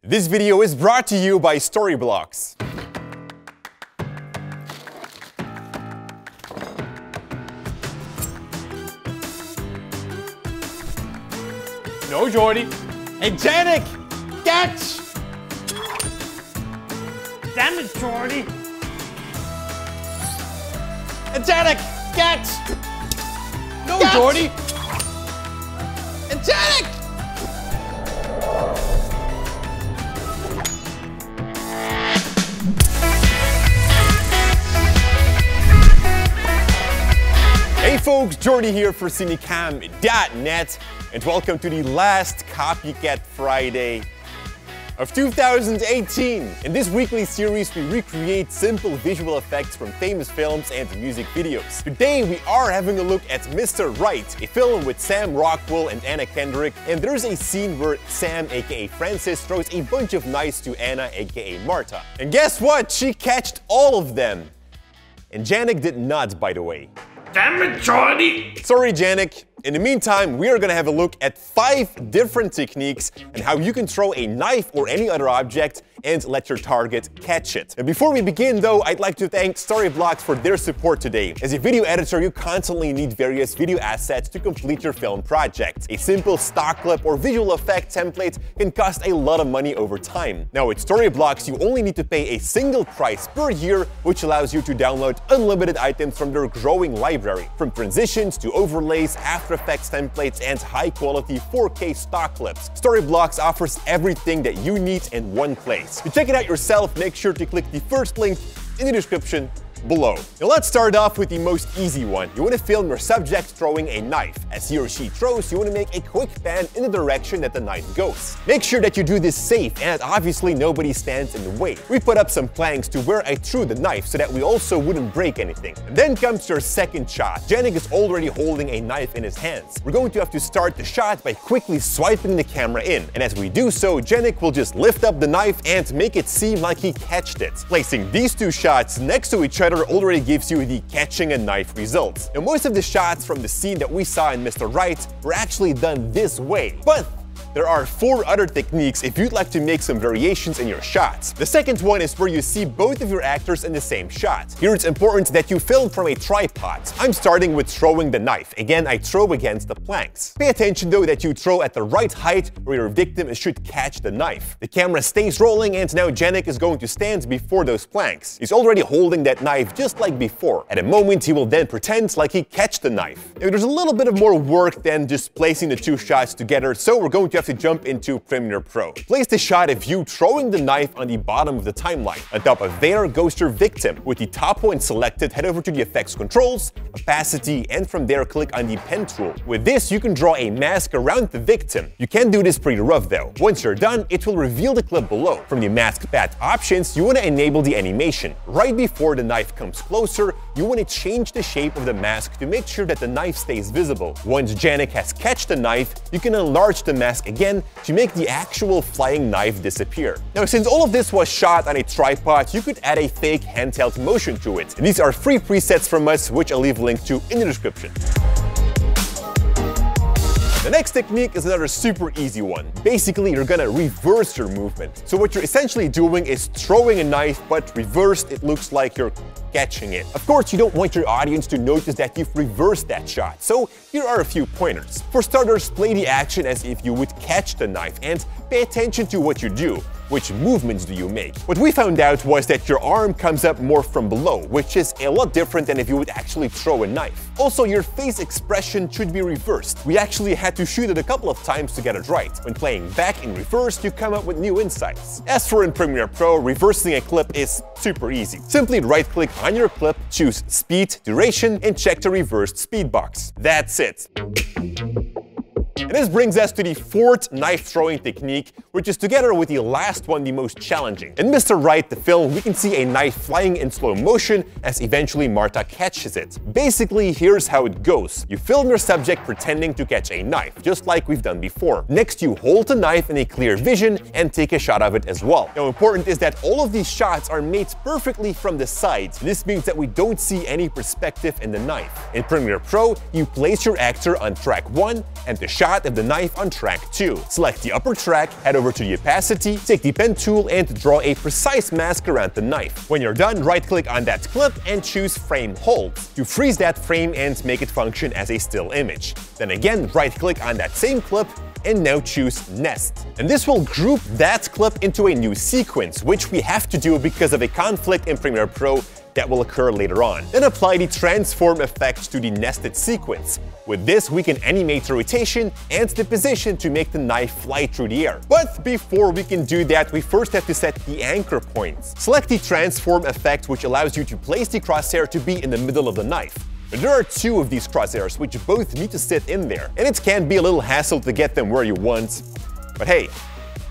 This video is brought to you by Storyblocks. No, Jordy. Hey, Janik! Catch! Damn it, Jordy! Hey, Janik! Catch! No, catch. Jordy! Hey, Janik! Hey folks, Jordy here for Cinecom.net, and welcome to the last Copycat Friday of 2018. In this weekly series, we recreate simple visual effects from famous films and music videos. Today, we are having a look at Mr. Right, a film with Sam Rockwell and Anna Kendrick, and there's a scene where Sam, aka Francis, throws a bunch of knives to Anna, aka Martha. And guess what? She catched all of them. And Janik did not, by the way. Damn it, Jordy! Sorry, Janik. In the meantime, we are going to have a look at 5 different techniques and how you can throw a knife or any other object and let your target catch it. And before we begin though, I'd like to thank Storyblocks for their support today. As a video editor, you constantly need various video assets to complete your film project. A simple stock clip or visual effect template can cost a lot of money over time. Now with Storyblocks, you only need to pay a single price per year, which allows you to download unlimited items from their growing library. From transitions to overlays, After Effects templates, and high-quality 4K stock clips, Storyblocks offers everything that you need in one place. To check it out yourself, make sure to click the first link in the description below. Now let's start off with the most easy one. You want to film your subject throwing a knife. As he or she throws, you want to make a quick pan in the direction that the knife goes. Make sure that you do this safe and obviously nobody stands in the way. We put up some planks to where I threw the knife so that we also wouldn't break anything. And then comes your second shot. Janik is already holding a knife in his hands. We're going to have to start the shot by quickly swiping the camera in. And as we do so, Janik will just lift up the knife and make it seem like he catched it. Placing these two shots next to each other already gives you the catching a knife results. Now most of the shots from the scene that we saw in Mr. Right were actually done this way, but there are 4 other techniques if you'd like to make some variations in your shots. The second one is where you see both of your actors in the same shot. Here it's important that you film from a tripod. I'm starting with throwing the knife. Again, I throw against the planks. Pay attention though that you throw at the right height where your victim should catch the knife. The camera stays rolling and now Janik is going to stand before those planks. He's already holding that knife just like before. At a moment, he will then pretend like he catched the knife. Now, there's a little bit of more work than just placing the 2 shots together, so we're going to have to jump into Premiere Pro. Place the shot of you throwing the knife on the bottom of the timeline. On top of there goes your victim. With the top one selected, head over to the effects controls, opacity, and from there click on the pen tool. With this, you can draw a mask around the victim. You can do this pretty rough though. Once you're done, it will reveal the clip below. From the mask path options, you want to enable the animation. Right before the knife comes closer, you want to change the shape of the mask to make sure that the knife stays visible. Once Janik has catched the knife, you can enlarge the mask again to make the actual flying knife disappear. Now, since all of this was shot on a tripod, you could add a fake handheld motion to it. And these are free presets from us, which I'll leave a link to in the description. The next technique is another super easy one. Basically, you're gonna reverse your movement. So what you're essentially doing is throwing a knife, but reversed, it looks like you're catching it. Of course, you don't want your audience to notice that you've reversed that shot, so here are a few pointers. For starters, play the action as if you would catch the knife and pay attention to what you do. Which movements do you make? What we found out was that your arm comes up more from below, which is a lot different than if you would actually throw a knife. Also, your face expression should be reversed. We actually had to shoot it a couple of times to get it right. When playing back in reverse, you come up with new insights. As for in Premiere Pro, reversing a clip is super easy. Simply right-click on your clip, choose Speed, Duration, and check the reversed speed box. That's it. And this brings us to the 4th knife throwing technique, which is together with the last one the most challenging. In Mr. Right, the film, we can see a knife flying in slow motion as eventually Martha catches it. Basically, here's how it goes. You film your subject pretending to catch a knife, just like we've done before. Next, you hold the knife in a clear vision and take a shot of it as well. Now, important is that all of these shots are made perfectly from the sides. This means that we don't see any perspective in the knife. In Premiere Pro, you place your actor on track 1 and the shot of the knife on track 2. Select the upper track, head over over to the opacity, take the pen tool and draw a precise mask around the knife. When you're done, right-click on that clip and choose Frame Hold to freeze that frame and make it function as a still image. Then again, right-click on that same clip and now choose Nest. And this will group that clip into a new sequence, which we have to do because of a conflict in Premiere Pro that will occur later on. Then apply the transform effect to the nested sequence. With this, we can animate the rotation and the position to make the knife fly through the air. But before we can do that, we first have to set the anchor points. Select the transform effect, which allows you to place the crosshair to be in the middle of the knife. There are two of these crosshairs, which both need to sit in there, and it can be a little hassle to get them where you want. But hey,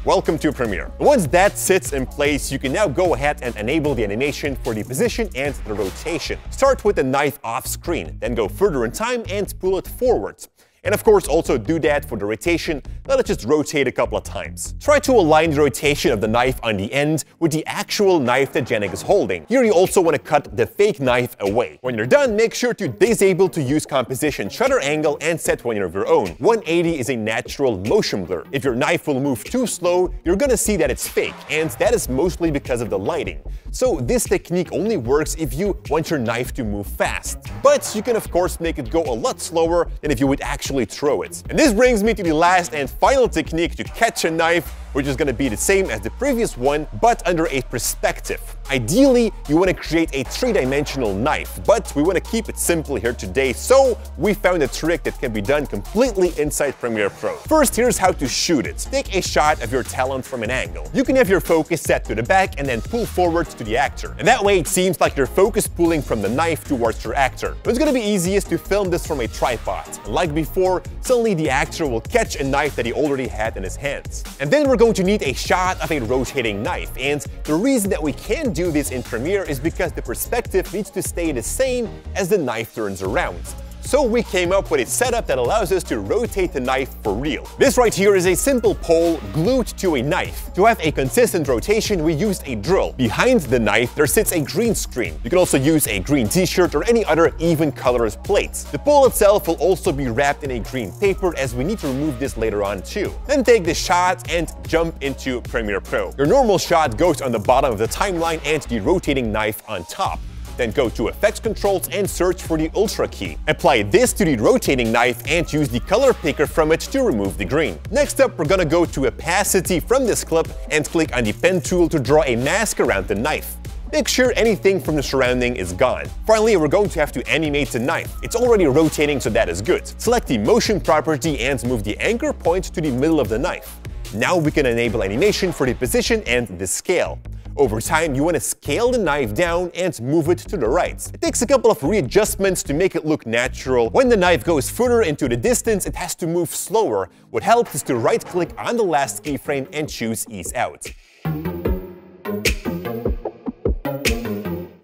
welcome to Premiere. Once that sits in place, you can now go ahead and enable the animation for the position and the rotation. Start with the knife off screen, then go further in time and pull it forward. And of course, also do that for the rotation. Let it just rotate a couple of times. Try to align the rotation of the knife on the end with the actual knife that Janik is holding. Here you also want to cut the fake knife away. When you're done, make sure to disable to use composition shutter angle and set one of your own. 180 is a natural motion blur. If your knife will move too slow, you're gonna see that it's fake, and that is mostly because of the lighting. So this technique only works if you want your knife to move fast. But you can of course make it go a lot slower than if you would actually throw it. And this brings me to the last and final technique to catch a knife, which is going to be the same as the previous one, but under a perspective. Ideally, you want to create a three-dimensional knife, but we want to keep it simple here today, so we found a trick that can be done completely inside Premiere Pro. First, here's how to shoot it. Take a shot of your talent from an angle. You can have your focus set to the back and then pull forward to the actor. And that way it seems like your focus pulling from the knife towards your actor. It's going to be easiest to film this from a tripod. And like before, suddenly the actor will catch a knife that he already had in his hands. And then we're going to need a shot of a rotating knife, and the reason that we can do this in Premiere is because the perspective needs to stay the same as the knife turns around. So we came up with a setup that allows us to rotate the knife for real. This right here is a simple pole glued to a knife. To have a consistent rotation, we used a drill. Behind the knife, there sits a green screen. You can also use a green t-shirt or any other even colors plates. The pole itself will also be wrapped in a green paper, as we need to remove this later on too. Then take the shot and jump into Premiere Pro. Your normal shot goes on the bottom of the timeline and the rotating knife on top. Then go to Effects Controls and search for the Ultra key. Apply this to the rotating knife and use the color picker from it to remove the green. Next up, we're gonna go to Opacity from this clip and click on the pen tool to draw a mask around the knife. Make sure anything from the surrounding is gone. Finally, we're going to have to animate the knife. It's already rotating, so that is good. Select the motion property and move the anchor point to the middle of the knife. Now we can enable animation for the position and the scale. Over time, you want to scale the knife down and move it to the right. It takes a couple of readjustments to make it look natural. When the knife goes further into the distance, it has to move slower. What helps is to right-click on the last keyframe and choose Ease Out.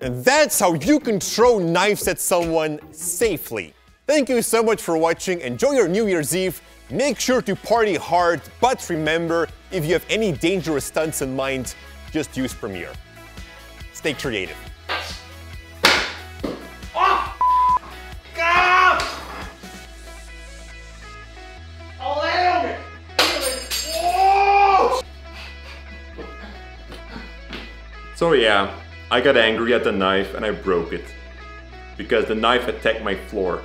And that's how you can throw knives at someone safely. Thank you so much for watching. Enjoy your New Year's Eve. Make sure to party hard, but remember, if you have any dangerous stunts in mind, just use Premiere. Stay creative. Oh! God! Oh, help me! Oh! So yeah, I got angry at the knife and I broke it. Because the knife attacked my floor.